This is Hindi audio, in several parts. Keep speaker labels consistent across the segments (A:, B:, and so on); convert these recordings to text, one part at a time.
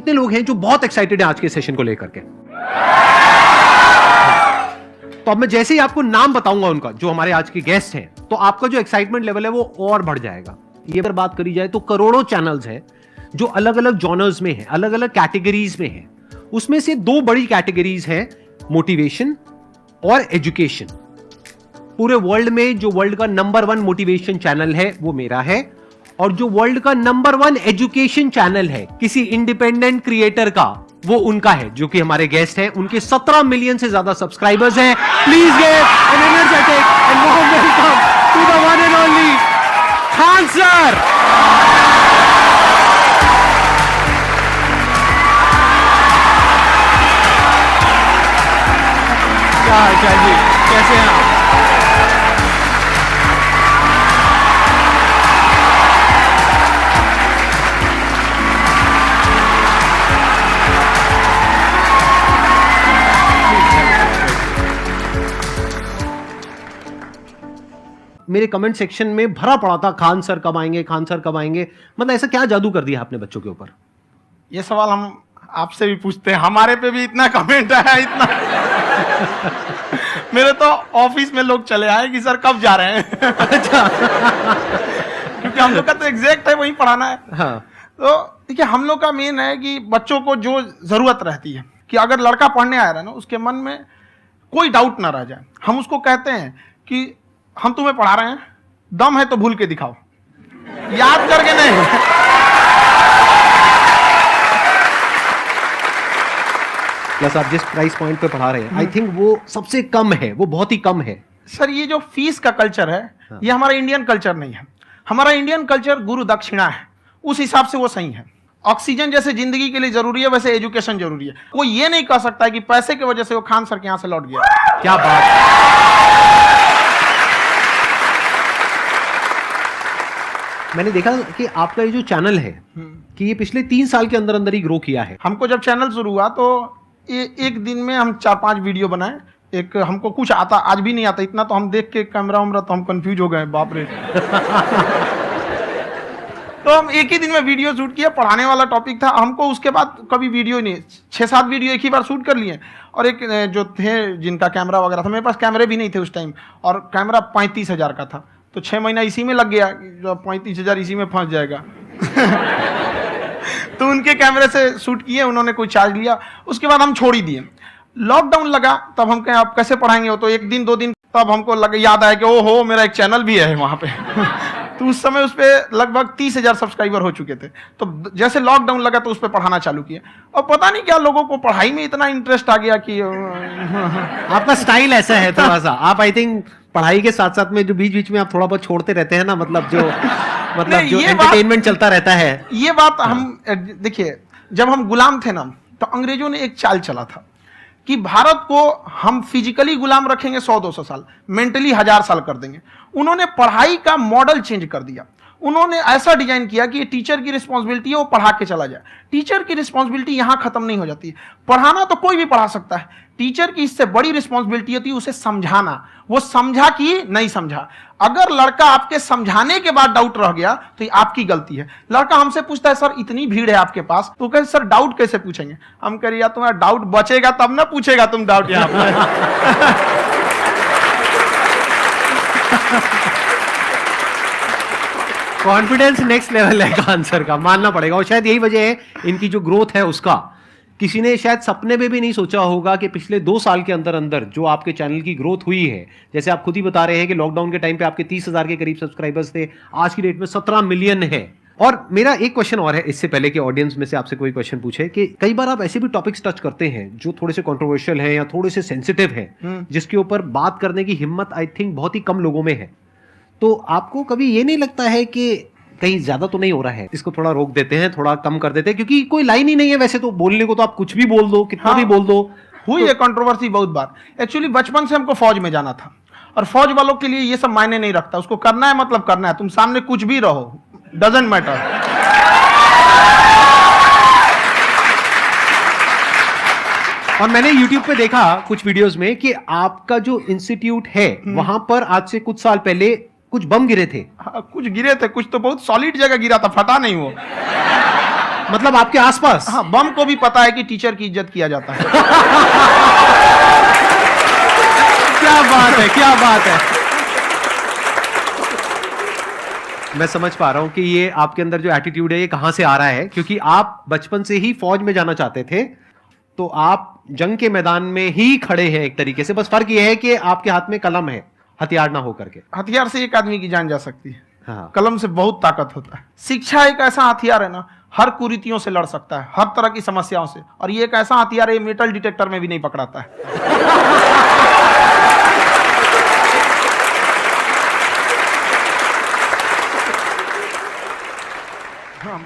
A: कितने लोग हैं जो बहुत एक्साइटेड हैं आज के सेशन को लेकर के? तो अब मैं जैसे ही आपको नाम बताऊंगा उनका, जो हमारे आज के गेस्ट हैं, तो आपका जो एक्साइटमेंट लेवल है वो और बढ़ जाएगा। ये अगर बात करी जाए तो करोड़ों चैनल्स हैं जो अलग अलग जॉनर्स में हैं, अलग अलग कैटेगरीज में हैं। उसमें से दो बड़ी कैटेगरीज हैं, मोटिवेशन और एजुकेशन। पूरे वर्ल्ड में जो वर्ल्ड का नंबर 1 मोटिवेशन चैनल है वो मेरा है, और जो वर्ल्ड का नंबर 1 एजुकेशन चैनल है किसी इंडिपेंडेंट क्रिएटर का, वो उनका है, जो कि हमारे गेस्ट हैं। उनके 17 मिलियन से ज्यादा सब्सक्राइबर्स हैं। Please give an energetic and warm welcome to the one and only Khan sir. क्या हाल चाल जी, कैसे हैं आप? मेरे कमेंट सेक्शन में भरा पड़ा था, खान सर कब आएंगे, खान सर कब आएंगे। मतलब ऐसा क्या जादू कर दिया आपने बच्चों के ऊपर?
B: ये सवाल हम आपसे भी पूछते हैं, हमारे पे भी इतना कमेंट आया, इतना मेरे तो ऑफिस में लोग चले आए कि सर कब जा रहे हैं।
A: अच्छा।
B: क्योंकि हम लोग का तो एग्जैक्ट है, वही पढ़ाना है।
A: हाँ।
B: तो देखिए, हम लोग का मेन है कि बच्चों को जो जरूरत रहती है, कि अगर लड़का पढ़ने आया रहा ना, उसके मन में कोई डाउट ना रह जाए। हम उसको कहते हैं कि हम तुम्हें पढ़ा रहे हैं, दम है तो भूल के दिखाओ, याद करके नहीं।
A: प्लस आप जिस प्राइस पॉइंट पे पढ़ा रहे हैं, आई थिंक वो सबसे कम है, वो बहुत ही कम है।
B: सर, ये जो फीस का कल्चर है, ये हमारा इंडियन कल्चर नहीं है। हमारा इंडियन कल्चर गुरु दक्षिणा है, उस हिसाब से वो सही है। ऑक्सीजन जैसे जिंदगी के लिए जरूरी है, वैसे एजुकेशन जरूरी है। कोई ये नहीं कह सकता है कि पैसे की वजह से वो खान सर के यहां से लौट गया।
A: क्या बात है। मैंने देखा कि आपका ये जो चैनल है कि ये पिछले 3 साल के अंदर अंदर ही ग्रो किया है।
B: हमको जब चैनल शुरू हुआ तो एक दिन में हम 4-5 वीडियो बनाए। एक हमको कुछ आता, आज भी नहीं आता इतना, तो हम देख के कैमरा उमरा तो हम कंफ्यूज हो गए, बाप रे। तो हम एक ही दिन में वीडियो शूट किया, पढ़ाने वाला टॉपिक था हमको। उसके बाद कभी वीडियो नहीं, 6-7 वीडियो एक ही बार शूट कर लिए। और एक जो थे जिनका कैमरा वगैरह था, मेरे पास कैमरे भी नहीं थे उस टाइम, और कैमरा 35,000 का था। तो 6 महीना इसी में लग गया, जो 35,000 इसी में फंस जाएगा। तो उनके कैमरे से शूट किए, उन्होंने कोई चार्ज लिया, उसके बाद हम छोड़ ही दिए। लॉकडाउन लगा, तब हम कहें आप कैसे पढ़ाएंगे हो, तो 1 दिन 2 दिन तब हमको लगा, याद आया कि ओहो मेरा एक चैनल भी है वहां पे। तो उस समय उस पर लगभग 30,000 सब्सक्राइबर हो चुके थे। तो जैसे लॉकडाउन लगा तो उस पर पढ़ाना चालू किया, और पता नहीं क्या लोगों को पढ़ाई में इतना इंटरेस्ट आ गया कि
A: आपका स्टाइल ऐसा है थोड़ा सा। आप आई थिंक पढ़ाई के साथ साथ में जो बीच बीच में आप थोड़ा बहुत छोड़ते रहते हैं ना, मतलब जो एंटरटेनमेंट चलता रहता है।
B: ये बात हम देखिए, जब हम गुलाम थे ना, तो अंग्रेजों ने एक चाल चला था कि भारत को हम फिजिकली गुलाम रखेंगे 100-200 साल, मेंटली 1000 साल कर देंगे। उन्होंने पढ़ाई का मॉडल चेंज कर दिया। उन्होंने ऐसा डिजाइन किया कि टीचर की रिस्पॉन्सिबिलिटी है वो पढ़ा के चला जाए। टीचर की रिस्पॉन्सिबिलिटी यहां खत्म नहीं हो जाती है। पढ़ाना तो कोई भी पढ़ा सकता है, टीचर की इससे बड़ी रिस्पॉन्सिबिलिटी होती है उसे समझाना। वो समझा कि नहीं समझा। अगर लड़का आपके समझाने के बाद डाउट रह गया तो ये आपकी गलती है। लड़का हमसे पूछता है, सर इतनी भीड़ है आपके पास, तो कहते सर डाउट कैसे पूछेंगे? हम कह रहे यार तुम्हारा डाउट बचेगा तब ना पूछेगा तुम डाउट यहां पर।
A: कॉन्फिडेंस नेक्स्ट लेवल है खान सर का, मानना पड़ेगा। और शायद यही वजह है इनकी जो ग्रोथ है उसका। किसी ने शायद सपने में भी नहीं सोचा होगा कि पिछले 2 साल के अंदर अंदर जो आपके चैनल की ग्रोथ हुई है, जैसे आप खुद ही बता रहे हैं कि लॉकडाउन के टाइम पे आपके 30,000 के करीब सब्सक्राइबर्स थे, आज की डेट में 17 मिलियन है। और मेरा एक क्वेश्चन और है, इससे पहले कि ऑडियंस में से आपसे कोई क्वेश्चन पूछे, कि कई बार आप ऐसे भी टॉपिक्स टच करते हैं जो थोड़े से कंट्रोवर्शियल हैं या थोड़े से सेंसिटिव हैं, जिसके ऊपर बात करने की हिम्मत आई थिंक बहुत ही कम लोगों में है। तो आपको कभी ये नहीं लगता है कि कहीं ज्यादा तो नहीं हो रहा है, इसको थोड़ा रोक देते हैं, थोड़ा कम कर देते हैं? क्योंकि कोई लाइन ही नहीं है वैसे तो बोलने को, तो आप कुछ भी बोल दो, कितना भी बोल दो।
B: हुई है कंट्रोवर्सी बहुत बार। एक्चुअली बचपन से हमको फौज में जाना था, और फौज वालों के लिए ये सब मायने नहीं रखता। उसको करना है मतलब करना है, तुम सामने कुछ भी रहो, डजंट मैटर।
A: और मैंने YouTube पे देखा कुछ वीडियोस में कि आपका जो इंस्टीट्यूट है वहां पर आज से कुछ साल पहले कुछ बम गिरे थे।
B: हाँ, कुछ गिरे थे, कुछ तो बहुत सॉलिड जगह गिरा था, फटा नहीं वो।
A: मतलब आपके आसपास?
B: हाँ, बम को भी पता है कि टीचर की इज्जत किया जाता है।
A: क्या बात है, क्या बात है। मैं समझ पा रहा हूं कि ये आपके अंदर जो एटीट्यूड है ये कहां से आ रहा है, क्योंकि आप बचपन से ही फौज में जाना चाहते थे, तो आप जंग के मैदान में ही खड़े हैं एक तरीके से। बस फर्क ये है कि आपके हाथ में कलम है, हथियार ना हो करके।
B: हथियार से एक आदमी की जान जा सकती है,
A: हाँ।
B: कलम से बहुत ताकत होता है। शिक्षा एक ऐसा हथियार है ना, हर कुरीतियों से लड़ सकता है, हर तरह की समस्याओं से। और ये एक ऐसा हथियार है, मेटल डिटेक्टर में भी नहीं पकड़ाता है।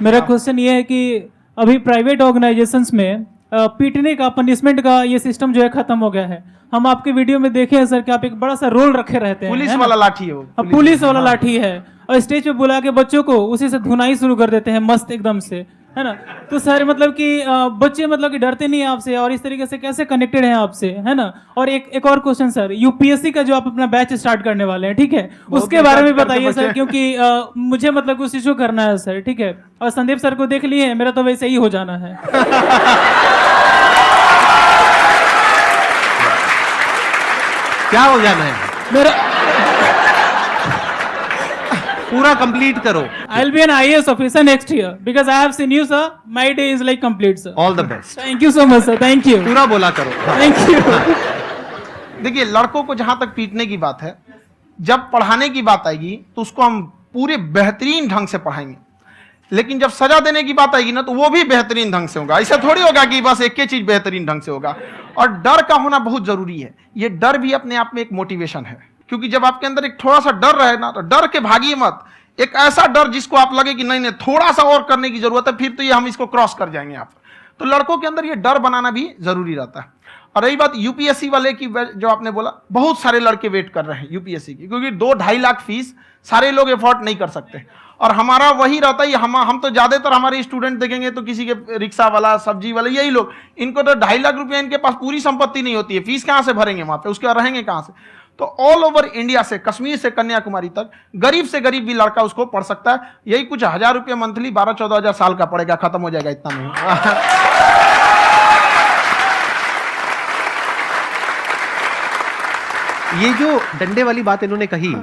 C: मेरा क्वेश्चन ये है कि अभी प्राइवेट ऑर्गेनाइजेशंस में पीटने का, पनिशमेंट का ये सिस्टम जो है खत्म हो गया है। हम आपके वीडियो में देखे हैं सर कि आप एक बड़ा सा रोल रखे रहते हैं,
B: पुलिस
C: है ना?
B: वाला लाठी है वो,
C: पुलिस वाला लाठी है, और स्टेज पे बुला के बच्चों को उसी से धुनाई शुरू कर देते हैं मस्त एकदम से, है ना? तो सर मतलब कि बच्चे मतलब कि डरते नहीं हैं आपसे, और इस तरीके से कैसे कनेक्टेड हैं आपसे, है ना? और एक और क्वेश्चन सर, यूपीएससी का जो आप अपना बैच स्टार्ट करने वाले हैं, ठीक है, उसके बारे में बताइए सर, क्योंकि मुझे मतलब कुछ इशू करना है सर, ठीक है? और संदीप सर को देख लिए, मेरा तो वैसे ही हो जाना है।
A: क्या हो जाना है?
C: मेरा
A: पूरा कंप्लीट करो।
C: I'll be an IAS officer next year because I have seen you, sir. My day is like complete, sir.
A: All the best.
C: Thank you so much, sir. Thank you.
A: पूरा बोला करो।
C: Thank you.
B: देखिए, लड़कों को जहां तक पीटने की बात है, जब पढ़ाने की बात आएगी तो उसको हम पूरे बेहतरीन ढंग से पढ़ाएंगे। लेकिन जब सजा देने की बात आएगी ना, तो वो भी बेहतरीन ढंग से होगा। ऐसा थोड़ी होगा कि बस एक ही चीज बेहतरीन ढंग से होगा। और डर का होना बहुत जरूरी है। ये डर भी अपने आप में एक मोटिवेशन है, क्योंकि जब आपके अंदर एक थोड़ा सा डर रहे ना, तो डर के भागिए मत। एक ऐसा डर जिसको आप लगे कि नहीं नहीं थोड़ा सा और करने की जरूरत है, फिर तो ये हम इसको क्रॉस कर जाएंगे आप। तो लड़कों के अंदर ये डर बनाना भी जरूरी रहता है। और रही बात यूपीएससी वाले की, जो आपने बोला, बहुत सारे लड़के वेट कर रहे हैं यूपीएससी की, क्योंकि 2-2.5 लाख फीस सारे लोग एफोर्ड नहीं कर सकते। और हमारा वही रहता है, हम तो ज्यादातर हमारे स्टूडेंट देखेंगे तो किसी के रिक्शा वाला, सब्जी वाला, यही लोग, इनको तो 2.5 लाख रुपया, इनके पास पूरी संपत्ति नहीं होती है, फीस कहां से भरेंगे वहां पे, उसके बाद रहेंगे कहां से? तो ऑल ओवर इंडिया से, कश्मीर से कन्याकुमारी तक, गरीब से गरीब भी लड़का उसको पढ़ सकता है। यही कुछ 1000 रुपये मंथली, 12-14 हजार साल का पड़ेगा, खत्म हो जाएगा इतना में।
A: ये जो डंडे वाली बात इन्होंने कही,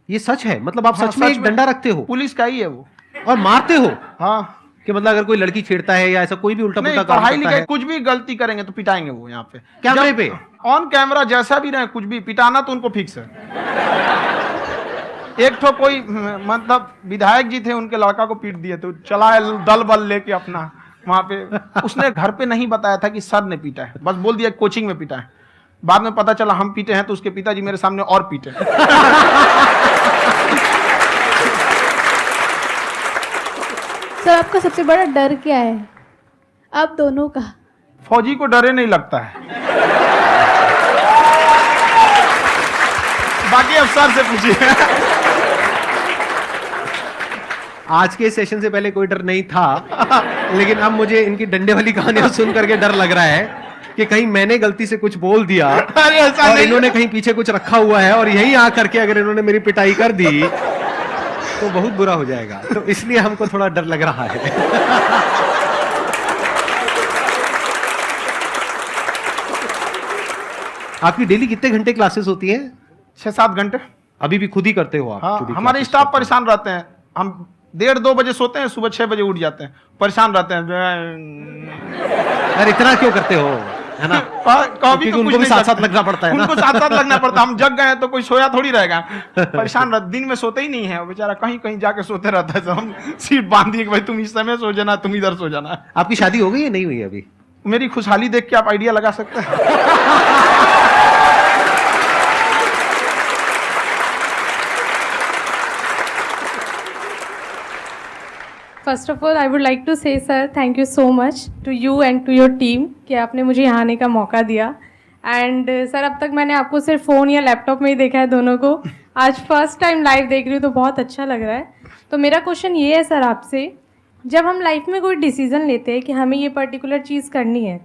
A: ये सच है? मतलब आप सच में एक डंडा रखते हो?
B: पुलिस का ही है वो।
A: और मारते हो?
B: हाँ,
A: कि मतलब अगर कोई लड़की छेड़ता है या ऐसा कोई भी उल्टा पुल्टा काम
B: पढ़ाई
A: करता
B: लिखाई
A: है,
B: कुछ भी गलती करेंगे तो पिटाएंगे वो यहाँ पे,
A: कैमरे पे,
B: ऑन कैमरा, जैसा भी रहे, कुछ भी पिटाना तो उनको फिक्स है। एक तो कोई मतलब विधायक जी थे, उनके लड़का को पीट दिए, तो चला है दल बल लेके अपना वहां पे। उसने घर पे नहीं बताया था कि सर ने पीटा है, बस बोल दिया कोचिंग में पीटा है। बाद में पता चला हम पीटे हैं, तो उसके पिताजी मेरे सामने और पीटे।
D: सर आपका सबसे बड़ा डर क्या है, आप दोनों का?
B: फौजी को डरे नहीं लगता है, बाकी अफसर से पूछिए।
A: आज के सेशन से पहले कोई डर नहीं था, लेकिन अब मुझे इनकी डंडे वाली कहानियां सुन करके डर लग रहा है कि कहीं मैंने गलती से कुछ बोल दिया
B: अरे ऐसा
A: और
B: नहीं।
A: इन्होंने कहीं पीछे कुछ रखा हुआ है, और यहीं आ करके अगर इन्होंने मेरी पिटाई कर दी तो बहुत बुरा हो जाएगा। तो इसलिए हमको थोड़ा डर लग रहा है। आपकी डेली कितने घंटे क्लासेस होती हैं?
B: 6-7 घंटे।
A: अभी भी खुद ही करते हो आप?
B: हाँ,
A: खुद ही
B: हमारे
A: classes
B: स्टाफ
A: करते हो?
B: परेशान रहते हैं। हम 1:30-2 बजे सोते हैं, सुबह 6 बजे उठ जाते हैं, परेशान रहते हैं।
A: यार इतना क्यों करते हो, है ना?
B: कभी तो
A: उनको भी साथ साथ लगना पड़ता है ना?
B: उनको साथ साथ लगना पड़ता है। हम जग गए तो कोई सोया थोड़ी रहेगा, परेशान रह, दिन में सोते ही नहीं है बेचारा, कहीं कहीं जाके सोते रहता है। तो हम सीट बांध दिए कि भाई तुम इस समय सो जाना, तुम इधर सो जाना।
A: आपकी शादी हो गई है नहीं हुई अभी?
B: मेरी खुशहाली देख के आप आइडिया लगा सकते हैं।
E: First of all I would like to say sir thank you so much to you and to your team कि आपने मुझे यहाँ आने का मौका दिया। एंड सर अब तक मैंने आपको सिर्फ फ़ोन या लैपटॉप में ही देखा है दोनों को, आज फर्स्ट टाइम लाइव देख रही हूँ तो बहुत अच्छा लग रहा है। तो मेरा क्वेश्चन ये है सर आपसे, जब हम लाइफ में कोई डिसीज़न लेते हैं कि हमें ये पर्टिकुलर चीज़ करनी है,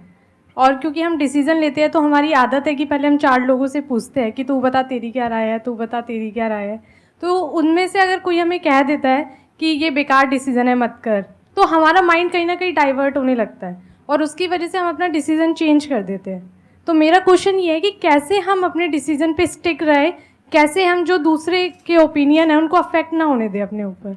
E: और क्योंकि हम डिसीज़न लेते हैं तो हमारी आदत है कि पहले हम 4 लोगों से पूछते हैं कि तू बता तेरी क्या राय है, तू बता तेरी क्या राय है। तो उनमें से अगर कोई हमें कह देता है कि ये बेकार डिसीज़न है मत कर, तो हमारा माइंड कहीं ना कहीं डाइवर्ट होने लगता है और उसकी वजह से हम अपना डिसीजन चेंज कर देते हैं। तो मेरा क्वेश्चन ये है कि कैसे हम अपने डिसीजन पे स्टिक रहे, कैसे हम जो दूसरे के ओपिनियन है उनको अफेक्ट ना होने दें अपने ऊपर।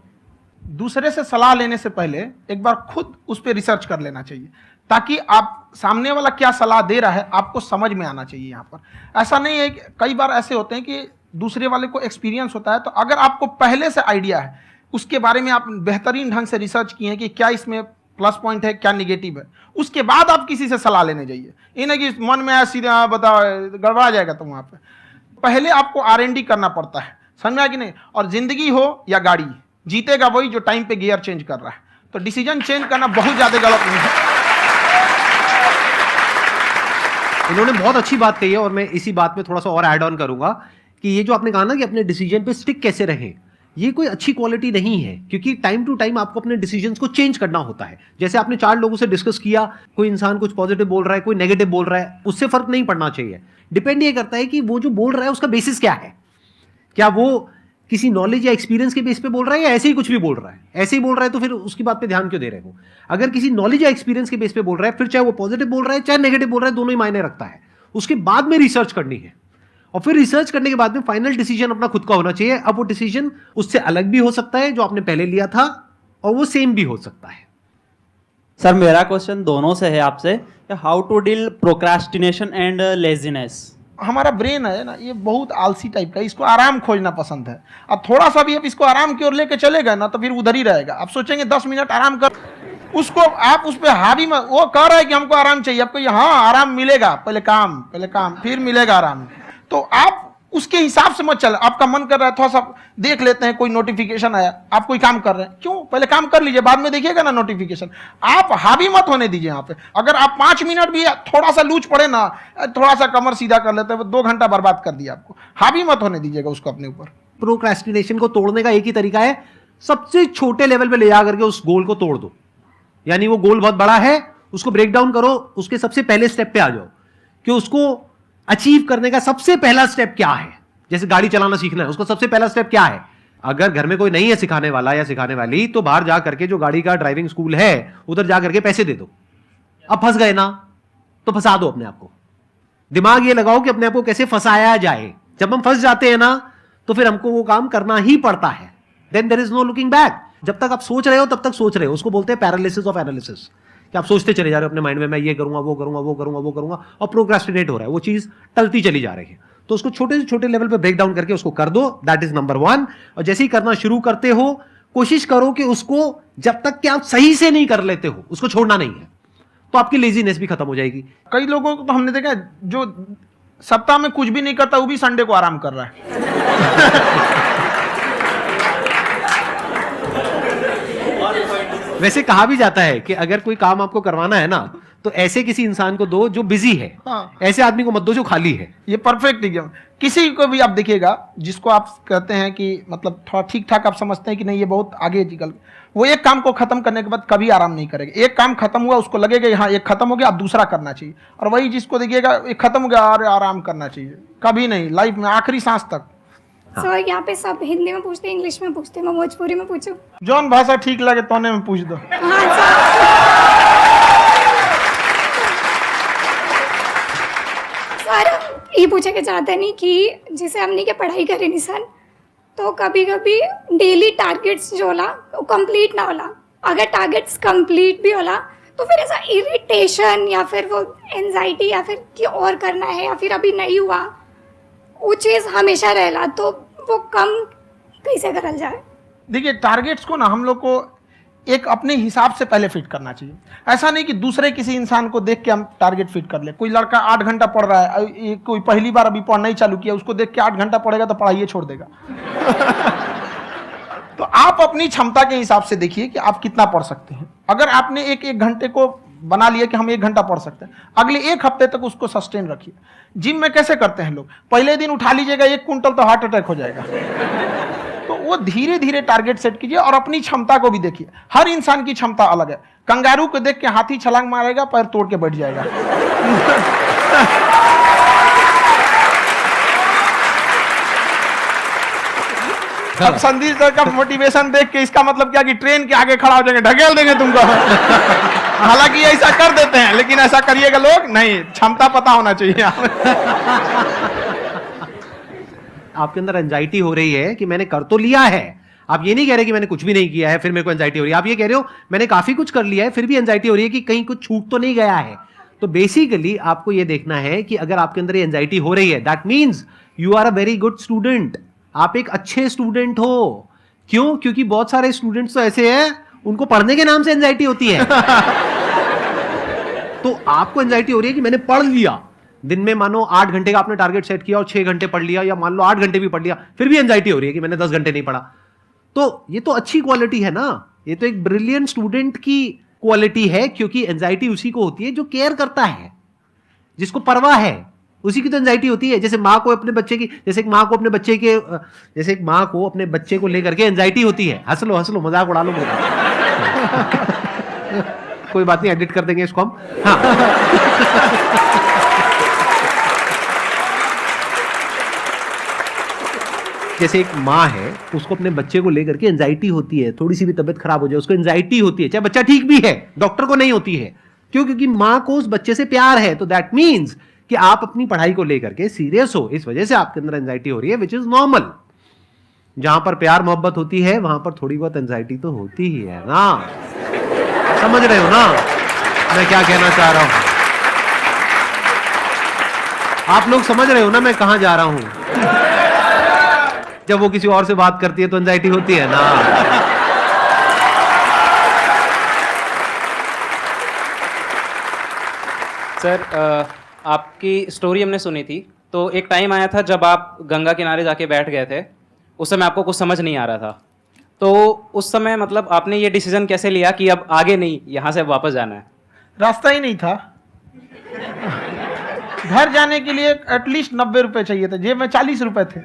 B: दूसरे से सलाह लेने से पहले एक बार खुद उस पर रिसर्च कर लेना चाहिए, ताकि आप सामने वाला क्या सलाह दे रहा है आपको समझ में आना चाहिए। यहाँ पर ऐसा नहीं है कि कई बार ऐसे होते हैं कि दूसरे वाले को एक्सपीरियंस होता है, तो अगर आपको पहले से आइडिया है, उसके बारे में आप बेहतरीन ढंग से रिसर्च किए हैं कि क्या इसमें प्लस पॉइंट है, क्या निगेटिव है, उसके बाद आप किसी से सलाह लेने जाइए। ये नहीं कि मन में आया सीधा बताओ, गड़बड़ा जाएगा। तो वहाँ पे पहले आपको R&D करना पड़ता है, समझ में आया कि नहीं। और जिंदगी हो या गाड़ी, जीतेगा वही जो टाइम पे गियर चेंज कर रहा है। तो डिसीजन चेंज करना बहुत ज्यादा गलत नहीं है।
A: इन्होंने बहुत अच्छी बात कही है और मैं इसी बात में थोड़ा सा और ऐड ऑन करूंगा कि ये जो आपने कहा ना कि अपने डिसीजन पे स्टिक कैसे रहें, ये कोई अच्छी क्वालिटी नहीं है, क्योंकि टाइम टू टाइम आपको अपने डिसीजंस को चेंज करना होता है। जैसे आपने 4 लोगों से डिस्कस किया, कोई इंसान कुछ पॉजिटिव बोल रहा है, कोई नेगेटिव बोल रहा है, उससे फर्क नहीं पड़ना चाहिए। डिपेंड ये करता है कि वो जो बोल रहा है उसका बेसिस क्या है। क्या वो किसी नॉलेज या एक्सपीरियंस के बेस पे बोल रहा है या ऐसे ही कुछ भी बोल रहा है? ऐसे ही बोल रहा है तो फिर उसकी बात पे ध्यान क्यों दे रहे हो? अगर किसी नॉलेज या एक्सपीरियंस के बेस पे बोल रहा है, फिर चाहे वो पॉजिटिव बोल रहा है चाहे नेगेटिव बोल रहा है, दोनों ही मायने रखता है। उसके बाद में रिसर्च करनी है और फिर रिसर्च करने के बाद में फाइनल डिसीजन अपना खुद का होना चाहिए। अब वो डिसीजन उससे अलग भी हो सकता है जो आपने पहले लिया था, और वो सेम भी हो सकता है।
F: सर मेरा क्वेश्चन दोनों से है आपसे, how to deal procrastination and laziness.
B: हमारा ब्रेन है ना, ये बहुत आलसी टाइप का है, इसको आराम खोजना पसंद है। अब थोड़ा सा भी आप इसको आराम की ओर लेके चले गए ना, तो फिर उधर ही रहेगा। आप सोचेंगे 10 मिनट आराम कर, उसको आप उस पर हावी मत। वो कह रहा है कि हमको आराम चाहिए, आपको हाँ आराम मिलेगा, पहले काम फिर मिलेगा आराम। तो आप उसके हिसाब से मत चल। आपका मन कर रहा है थोड़ा सा देख लेते हैं, कोई नोटिफिकेशन आया, आप कोई काम कर रहे हैं, क्यों पहले काम कर लीजिए, बाद में देखिएगा ना नोटिफिकेशन। आप हावी मत होने दीजिए यहाँ पे। अगर आप 5 मिनट भी थोड़ा सा लूज पड़े ना, थोड़ा सा कमर सीधा कर लेते हैं, 2 घंटा बर्बाद कर दिया आपको। हावी मत होने दीजिएगा उसको अपने ऊपर।
A: प्रोक्रेस्टिनेशन को तोड़ने का एक ही तरीका है, सबसे छोटे लेवल पे ले जा करके उस गोल को तोड़ दो। यानी वो गोल बहुत बड़ा है, उसको ब्रेक डाउन करो, उसके सबसे पहले स्टेप पे आ जाओ कि उसको अचीव करने का सबसे पहला स्टेप क्या है। जैसे गाड़ी चलाना सीखना है, उसका सबसे पहला स्टेप क्या है। अगर घर में कोई नहीं है सिखाने वाला या सिखाने वाली, तो बाहर जा करके जो गाड़ी का ड्राइविंग स्कूल है उधर जा करके पैसे दे दो। अब फंस गए ना, तो फंसा दो अपने आप को। दिमाग ये लगाओ कि अपने आप को कैसे फंसाया जाए। जब हम फंस जाते हैं ना, तो फिर हमको वो काम करना ही पड़ता है। Then there is no looking back. जब तक आप सोच रहे हो तब तक सोच रहे हो, उसको बोलते हैं पैरालिसिस ऑफ एनालिसिस, कि आप सोचते चले जा रहे हो अपने माइंड में, मैं ये करूंगा, वो करूंगा, वो करूंगा, वो करूंगा, और प्रोक्रेस्टिनेट हो रहा है, वो चीज टलती चली जा रही है। तो उसको छोटे से छोटे लेवल पे ब्रेक डाउन करके उसको कर दो। That is number 1। और जैसे ही करना शुरू करते हो, कोशिश करो कि उसको जब तक कि आप सही से नहीं कर लेते हो, उसको छोड़ना नहीं है, तो आपकी लेजीनेस भी खत्म हो जाएगी।
B: कई लोगों को तो हमने देखा है, जो सप्ताह में कुछ भी नहीं करता, वो भी संडे को आराम कर रहा है।
A: वैसे कहा भी जाता है कि अगर कोई काम आपको करवाना है ना, तो ऐसे किसी इंसान को दो जो बिजी है।
B: हाँ।
A: ऐसे आदमी को मत दो जो खाली है।
B: ये परफेक्ट एग्जाम। किसी को भी आप देखिएगा जिसको आप कहते हैं कि मतलब थोड़ा ठीक ठाक आप समझते हैं कि नहीं ये बहुत आगे निकल, वो एक काम को खत्म करने के बाद कभी आराम नहीं करेगा। एक काम खत्म हुआ, उसको लगेगा हाँ एक खत्म हो गया, अब दूसरा करना चाहिए। और वही जिसको देखिएगा एक खत्म हो गया, अरे आराम करना चाहिए, कभी नहीं, लाइफ में आखिरी सांस तक।
G: सर यहाँ पे सब हिंदी में पूछते हैं, इंग्लिश में पूछते हैं, मैं भोजपुरी में पूछूं?
B: जौन भाषा ठीक लगे तोने में पूछ दो।
G: हाँ सर। सर हम ये पूछे के चाहते नहीं कि जैसे हमने के पढ़ाई करे नहीं सर, तो कभी कभी डेली टारगेट्स जो होला वो कंप्लीट ना होला। अगर टारगेट्स कंप्लीट भी होला तो फिर ऐसा इरिटेशन या फिर वो एंजाइटी या फिर कि और करना है या फिर अभी नहीं हुआ, वो चीज़ हमेशा रहेला। तो वो कम कैसे करल जाए?
B: देखिए टारगेट्स को ना हम लोग को एक अपने हिसाब से पहले फिट करना चाहिए। ऐसा नहीं कि दूसरे किसी इंसान को देख के हम टारगेट फिट कर ले। कोई लड़का 8 घंटा पढ़ रहा है, कोई पहली बार अभी पढ़ना ही चालू किया, उसको देख के 8 घंटा पढ़ेगा तो पढ़ाई छोड़ देगा। तो आप अपनी क्षमता के हिसाब से देखिए कि आप कितना पढ़ सकते हैं। अगर आपने एक घंटे को बना लिया कि हम 1 घंटा पढ़ सकते हैं, अगले 1 हफ्ते तक उसको सस्टेन रखिए। जिम में कैसे करते हैं लोग, पहले दिन उठा लीजिएगा 1 क्विंटल तो हार्ट अटैक हो जाएगा। तो वो धीरे धीरे टारगेट सेट कीजिए और अपनी क्षमता को भी देखिए। हर इंसान की क्षमता अलग है। कंगारू को देख के हाथी छलांग मारेगा, पैर तोड़ के बैठ जाएगा। अब संदीप सर का मोटिवेशन देख के इसका मतलब क्या कि ट्रेन के आगे खड़ा हो जाएंगे, ढकेल देंगे तुमको। हालांकि ऐसा कर देते हैं, लेकिन ऐसा करिएगा लोग नहीं, क्षमता पता होना चाहिए।
A: आपके अंदर एंजाइटी हो रही है कि मैंने कर तो लिया है, आप ये नहीं कह रहे कि मैंने कुछ भी नहीं किया है फिर मेरे को एंजाइटी हो रही है, आप ये कह रहे हो मैंने काफी कुछ कर लिया है फिर भी एंजाइटी हो रही है कि कहीं कुछ छूट तो नहीं गया है। तो बेसिकली आपको ये देखना है कि अगर आपके अंदर ये एंजाइटी हो रही है, that means you are a very good student, आप एक अच्छे स्टूडेंट हो। क्यों? क्योंकि बहुत सारे स्टूडेंट्स तो ऐसे हैं उनको पढ़ने के नाम से एंजाइटी होती है। तो आपको एंजाइटी हो रही है कि मैंने पढ़ लिया, दिन में मानो 8 घंटे का आपने टारगेट सेट किया और 6 घंटे पढ़ लिया, या मान लो 8 घंटे भी पढ़ लिया, फिर भी एंजाइटी हो रही है कि मैंने 10 घंटे नहीं पढ़ा। तो ये तो अच्छी क्वालिटी है ना, ये तो एक ब्रिलियंट स्टूडेंट की क्वालिटी है, क्योंकि एंजाइटी उसी को होती है जो केयर करता है, जिसको परवाह है, उसी की तो एंजाइटी होती है। जैसे माँ को अपने बच्चे की, जैसे एक माँ को अपने बच्चे के, जैसे एक माँ को अपने बच्चे को लेकर के एंजाइटी होती है। हंस लो मजाक उड़ा लो मेरा। कोई बात नहीं, एडिट कर देंगे इसको हम। हाँ, जैसे एक माँ है, उसको अपने बच्चे को लेकर के एंजाइटी होती है, थोड़ी सी भी तबीयत खराब हो जाए उसको एंजाइटी होती है, चाहे बच्चा ठीक भी है, डॉक्टर को नहीं होती है। क्यों? क्योंकि माँ को उस बच्चे से प्यार है। तो दैट मीन्स कि आप अपनी पढ़ाई को लेकर के सीरियस हो, इस वजह से आपके अंदर एंजाइटी हो रही है, विच इज नॉर्मल। जहां पर प्यार मोहब्बत होती है वहां पर थोड़ी बहुत एंजाइटी तो होती ही है ना। समझ रहे हो ना मैं क्या कहना चाह रहा हूं? आप लोग समझ रहे हो ना मैं कहां जा रहा हूं? जब वो किसी और से बात करती है तो एंजाइटी होती है ना।
H: सर आपकी स्टोरी हमने सुनी थी, तो एक टाइम आया था जब आप गंगा किनारे जाके बैठ गए थे, उस समय आपको कुछ समझ नहीं आ रहा था। तो उस समय मतलब आपने ये डिसीजन कैसे लिया कि अब आगे नहीं, यहाँ से वापस जाना है?
B: रास्ता ही नहीं था। घर जाने के लिए एटलीस्ट 90 रुपए चाहिए थे, जेब में 40 रुपए थे,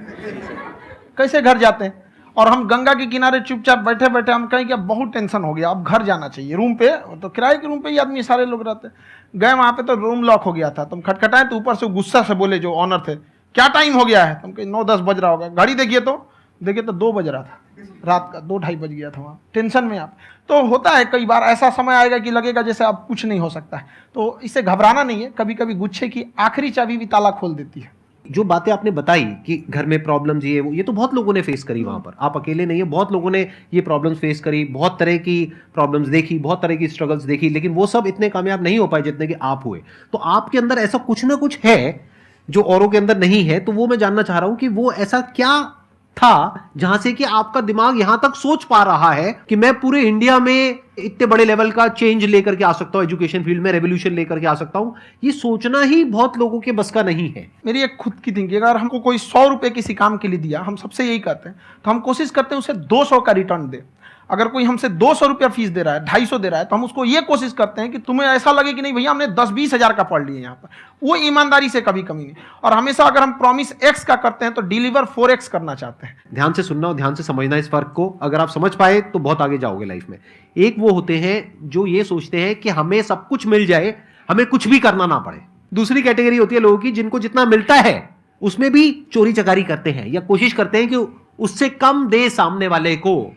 B: कैसे घर जाते हैं? और हम गंगा के किनारे चुपचाप बैठे बैठे हम कहें कि अब बहुत टेंशन हो गया, अब घर जाना चाहिए। रूम पे, तो किराए के रूम पे ही आदमी सारे लोग रहते। गए वहां पे तो रूम लॉक हो गया था। तुम खटखटाए तो ऊपर से गुस्सा से बोले जो ऑनर थे, क्या टाइम हो गया है? तुम कहे 9-10 बज रहा होगा। घड़ी देखिए तो 2 बज रहा था रात का, 2-2:30 बज गया था। वहाँ टेंशन में आप, तो होता है कई बार ऐसा समय आएगा कि लगेगा जैसे अब कुछ नहीं हो सकता है। तो इससे घबराना नहीं है। कभी कभी गुच्छे की आखिरी चाबी भी ताला खोल देती है।
A: जो बातें आपने बताई कि घर में प्रॉब्लम्स ये तो बहुत लोगों ने फेस करी वहां पर, आप अकेले नहीं है, बहुत लोगों ने ये प्रॉब्लम्स फेस करी, बहुत तरह की प्रॉब्लम्स देखी, बहुत तरह की स्ट्रगल्स देखी, लेकिन वो सब इतने कामयाब नहीं हो पाए जितने कि आप हुए। तो आपके अंदर ऐसा कुछ ना कुछ है जो औरों के अंदर नहीं है। तो वो मैं जानना चाह रहा हूं कि वो ऐसा क्या था जहां से कि आपका दिमाग यहां तक सोच पा रहा है कि मैं पूरे इंडिया में इतने बड़े लेवल का चेंज लेकर के आ सकता हूं, एजुकेशन फील्ड में रेवोल्यूशन लेकर के आ सकता हूं। ये सोचना ही बहुत लोगों के बस का नहीं है।
B: मेरी एक खुद की थिंकिंग, अगर हमको कोई 100 रुपए किसी काम के लिए दिया, हम सबसे यही करते हैं, तो हम कोशिश करते हैं उसे 200 का रिटर्न दे। अगर कोई हमसे 200 रुपया फीस दे रहा है, 250 दे रहा है, तो हम उसको ये कोशिश करते हैं कि तुम्हें ऐसा लगे कि नहीं भैया हमने 10-20 हजार का पढ़ लिया यहाँ पर। वो ईमानदारी से कभी कमी नहीं। और हमेशा अगर हम प्रॉमिस एक्स का करते हैं तो डिलीवर 4x करना चाहते हैं।
A: ध्यान से सुनना और ध्यान से समझना इस फर्क को। अगर आप समझ पाए तो बहुत आगे जाओगे लाइफ में। एक वो होते हैं जो ये सोचते हैं कि हमें सब कुछ मिल जाए, हमें कुछ भी करना ना पड़े। दूसरी कैटेगरी होती है लोगों की जिनको जितना मिलता है उसमें भी चोरी चकारी करते हैं या कोशिश करते हैं कि उससे कम दे सामने वाले को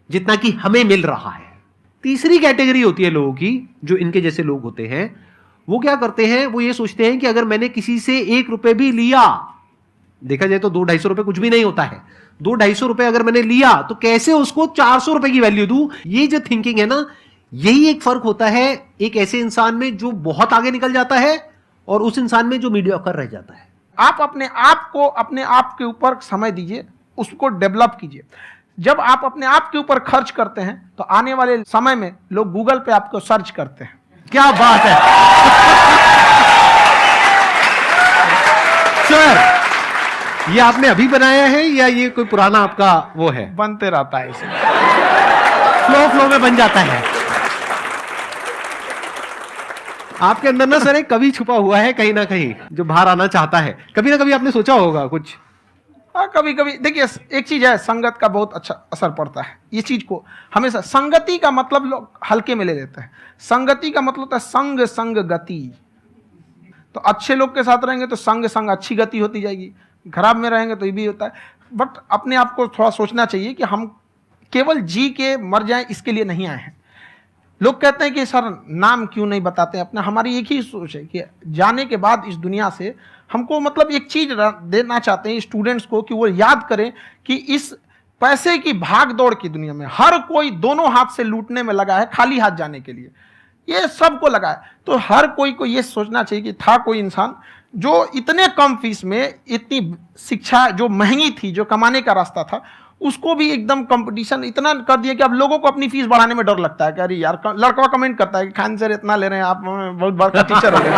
A: जितना कि हमें मिल रहा है। तीसरी कैटेगरी होती है लोगों की, जो इनके जैसे लोग होते हैं, वो क्या करते हैं, वो ये सोचते हैं कि अगर मैंने किसी से 1 रुपए भी लिया, देखा जाए तो 200-250 रुपए कुछ भी नहीं होता है, 200-250 रुपए अगर मैंने लिया तो कैसे उसको 400 रुपए की वैल्यू दूं। ये जो थिंकिंग है ना, यही एक फर्क होता है एक ऐसे इंसान में जो बहुत आगे निकल जाता है और उस इंसान में जो मीडियोकर रह जाता है।
B: आप अपने आप को अपने आप के ऊपर समय दीजिए, उसको डेवलप कीजिए। जब आप अपने आप के ऊपर खर्च करते हैं तो आने वाले समय में लोग गूगल पे आपको सर्च करते हैं।
A: क्या बात है सर, ये आपने अभी बनाया है या ये कोई पुराना आपका वो है?
B: बनते रहता है इसे,
A: फ्लो में बन जाता है। आपके अंदर ना सर एक कवि छुपा हुआ है कहीं ना कहीं जो बाहर आना चाहता है। कभी ना कभी आपने सोचा होगा कुछ।
B: हाँ, कभी कभी देखिए, एक चीज है, संगत का बहुत अच्छा असर पड़ता है। ये चीज को हमेशा, संगति का मतलब लोग हल्के में ले लेते हैं। संगति का मतलब होता है संग संग गति। तो अच्छे लोग के साथ रहेंगे तो संग संग अच्छी गति होती जाएगी, खराब में रहेंगे तो ये भी होता है। बट अपने आप को थोड़ा सोचना चाहिए कि हम केवल जी के मर जाएं इसके लिए नहीं आए हैं। लोग कहते हैं कि सर नाम क्यों नहीं बताते अपना, हमारी एक ही सोच है कि जाने के बाद इस दुनिया से हमको मतलब एक चीज देना चाहते हैं स्टूडेंट्स को कि वो याद करें कि इस पैसे की भाग दौड़ की दुनिया में हर कोई दोनों हाथ से लूटने में लगा है खाली हाथ जाने के लिए, ये सबको लगा है। तो हर कोई को ये सोचना चाहिए कि था कोई इंसान जो इतने कम फीस में इतनी शिक्षा जो महंगी थी, जो कमाने का रास्ता था, उसको भी एकदम कंपटीशन इतना कर दिया कि अब लोगों को अपनी फीस बढ़ाने में डर लगता है कि अरे यार, लड़का कमेंट करता है कि खान सर इतना ले रहे हैं आप, बहुत बड़ा टीचर हो गए।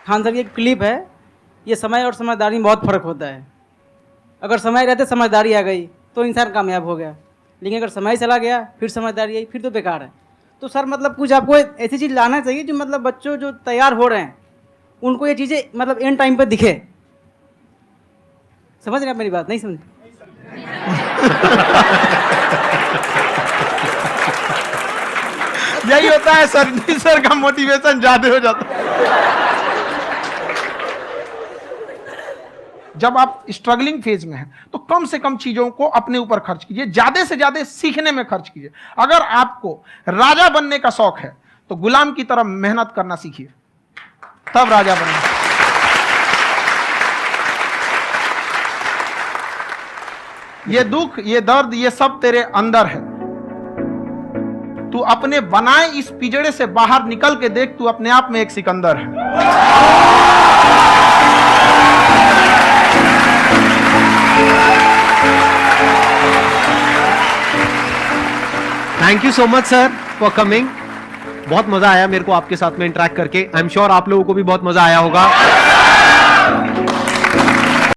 I: खान साहब, ये क्लिप है, ये समय और समझदारी में बहुत फ़र्क होता है। अगर समय रहते समझदारी आ गई तो इंसान कामयाब हो गया, लेकिन अगर समय चला गया फिर समझदारी आई फिर तो बेकार है। तो सर मतलब कुछ आपको ऐसी चीज़ लाना चाहिए जो मतलब बच्चों जो तैयार हो रहे हैं उनको ये चीज़ें मतलब एंड टाइम पर दिखे। समझ रहे हैं आप मेरी बात? नहीं समझ?
B: यही होता है सर, सर का मोटिवेशन ज्यादा हो जाता है। जब आप स्ट्रगलिंग फेज में हैं तो कम से कम चीजों को अपने ऊपर खर्च कीजिए, ज्यादा से ज्यादा सीखने में खर्च कीजिए। अगर आपको राजा बनने का शौक है तो गुलाम की तरह मेहनत करना सीखिए, तब राजा बनेंगे। ये दुख, ये दर्द, ये सब तेरे अंदर है। तू अपने बनाए इस पिंजड़े से बाहर निकल के देख, तू अपने आप में एक सिकंदर है।
A: Thank you so much sir for coming. बहुत मजा आया मेरे को आपके साथ में इंटरेक्ट करके। आई एम श्योर आप लोगों को भी बहुत मजा आया होगा।